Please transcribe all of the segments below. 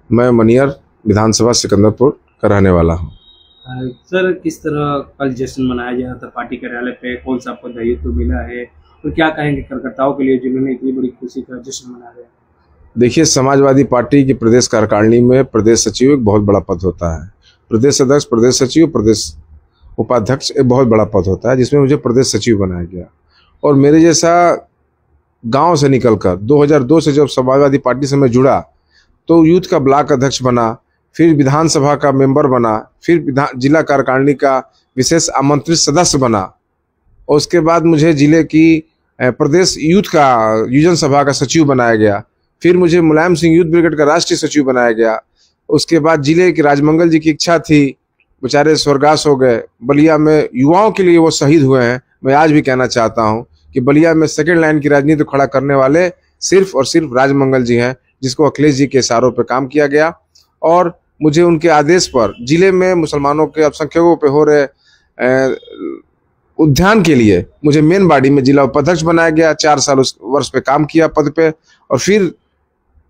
मैं मनियर विधानसभा सिकंदरपुर का रहने वाला हूँ। सर, किस तरह कल जश्न मनाया जा रहा था पार्टी कार्यालय पे? कौन सा आपको दायित्व मिला है और क्या कहेंगे कार्यकर्ताओं के लिए जिन्होंने इतनी बड़ी खुशी का जश्न मना रहे हैं? देखिए, समाजवादी पार्टी की प्रदेश कार्यकारिणी में प्रदेश सचिव एक बहुत बड़ा पद होता है। प्रदेश अध्यक्ष, प्रदेश सचिव, प्रदेश उपाध्यक्ष एक बहुत बड़ा पद होता है, जिसमें मुझे प्रदेश सचिव बनाया गया। और मेरे जैसा गांव से निकलकर 2002 से जब समाजवादी पार्टी से मैं जुड़ा तो यूथ का ब्लॉक अध्यक्ष बना, फिर विधानसभा का मेंबर बना, फिर जिला कार्यकारिणी का विशेष आमंत्रित सदस्य बना, और उसके बाद मुझे जिले की प्रदेश यूथ का युजन सभा का सचिव बनाया गया। फिर मुझे मुलायम सिंह यूथ ब्रिगेड का राष्ट्रीय सचिव बनाया गया। उसके बाद जिले के राजमंगल जी की इच्छा थी, बेचारे स्वर्गवास हो गए। बलिया में युवाओं के लिए वो शहीद हुए हैं। मैं आज भी कहना चाहता हूं कि बलिया में सेकेंड लाइन की राजनीति खड़ा करने वाले सिर्फ और सिर्फ राजमंगल जी हैं, जिसको अखिलेश जी के इशारों पर काम किया गया। और मुझे उनके आदेश पर जिले में मुसलमानों के अल्पसंख्यकों पे हो रहे उद्यान के लिए मुझे मेन बाड़ी में जिला उपाध्यक्ष बनाया गया। 4 साल उस वर्ष पे काम किया पद पे। और फिर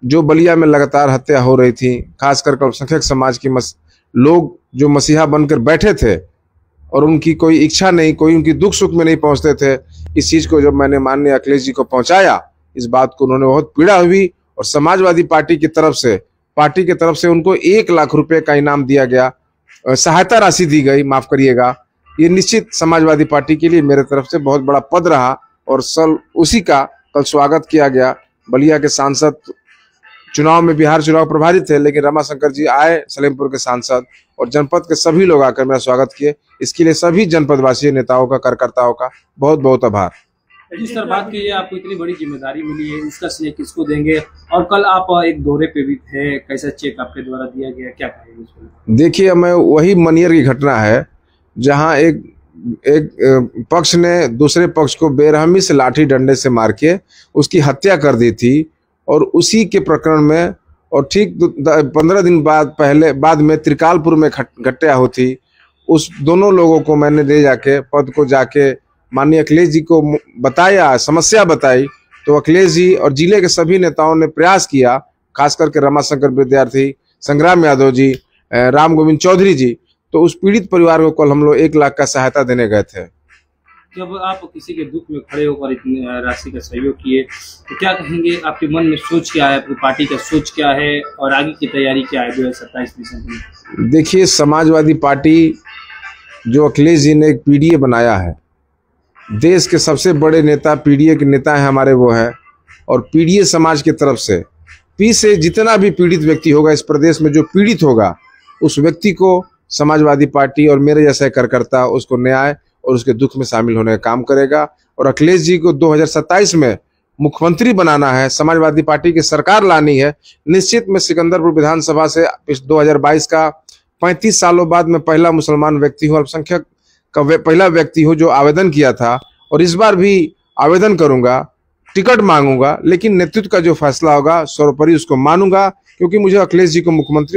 जो बलिया में लगातार हत्या हो रही थी, खासकर अल्पसंख्यक समाज की लोग जो मसीहा बनकर बैठे थे और उनकी कोई इच्छा नहीं, कोई उनकी दुख सुख में नहीं पहुंचते थे, इस चीज को जब मैंने माननीय अखिलेश जी को पहुंचाया, इस बात को उन्होंने बहुत पीड़ा हुई। और समाजवादी पार्टी की तरफ से उनको 1 लाख रुपए का इनाम दिया गया, सहायता राशि दी गई, माफ करिएगा। ये निश्चित समाजवादी पार्टी के लिए मेरे तरफ से बहुत बड़ा पद रहा और उसी का कल स्वागत किया गया। बलिया के सांसद चुनाव में बिहार चुनाव प्रभारी थे, लेकिन रमाशंकर जी आए, सलेमपुर के सांसद, और जनपद के सभी लोग आकर मेरा स्वागत किए। इसके लिए सभी जनपदवासी नेताओं का, कार्यकर्ताओं का बहुत बहुत आभार। जिस तरह बात की है, आपको इतनी बड़ी जिम्मेदारी मिली है, इसका श्रेय किसको देंगे? और कल आप एक दौरे पे भी थे, कैसा चेक आपके द्वारा दिया गया, क्या कहेंगे इस पर? देखिए, मैं वही मनियर की घटना है जहां एक पक्ष ने दूसरे पक्ष को बेरहमी से लाठी डंडे से मार के उसकी हत्या कर दी थी। और उसी के प्रकरण में और ठीक 15 दिन बाद में त्रिकालपुर में घटना होती। उस दोनों लोगों को मैंने ले जाके पद को जाके माननीय अखिलेश जी को बताया, समस्या बताई, तो अखिलेश जी और जिले के सभी नेताओं ने प्रयास किया, खास करके रमाशंकर विद्यार्थी, संग्राम यादव जी, राम गोविंद चौधरी जी, तो उस पीड़ित परिवार को कल हम लोग 1 लाख का सहायता देने गए थे। जब आप किसी के दुख में खड़े होकर इतनी राशि का सहयोग किए, तो क्या कहेंगे, आपके मन में सोच क्या है, आपकी पार्टी का सोच क्या है और आगे की तैयारी क्या है 2027 में? देखिए, समाजवादी पार्टी जो अखिलेश जी ने एक पीडीए बनाया है, देश के सबसे बड़े नेता पीडीए के नेता हैं हमारे, वो है। और पीडीए समाज की तरफ से पी से जितना भी पीड़ित व्यक्ति होगा इस प्रदेश में, जो पीड़ित होगा, उस व्यक्ति को समाजवादी पार्टी और मेरे जैसा कार्यकर्ता उसको न्याय और उसके दुख में शामिल होने का काम करेगा। और अखिलेश जी को 2027 में मुख्यमंत्री बनाना है, समाजवादी पार्टी की सरकार लानी है। निश्चित में सिकंदरपुर विधानसभा से 2022 का 35 सालों बाद मैं पहला मुसलमान व्यक्ति हूँ, अल्पसंख्यक का पहला व्यक्ति हूँ जो आवेदन किया था, और इस बार भी आवेदन करूंगा, टिकट मांगूंगा, लेकिन नेतृत्व का जो फैसला होगा सर्वोपरि उसको मानूंगा, क्योंकि मुझे अखिलेश जी को मुख्यमंत्री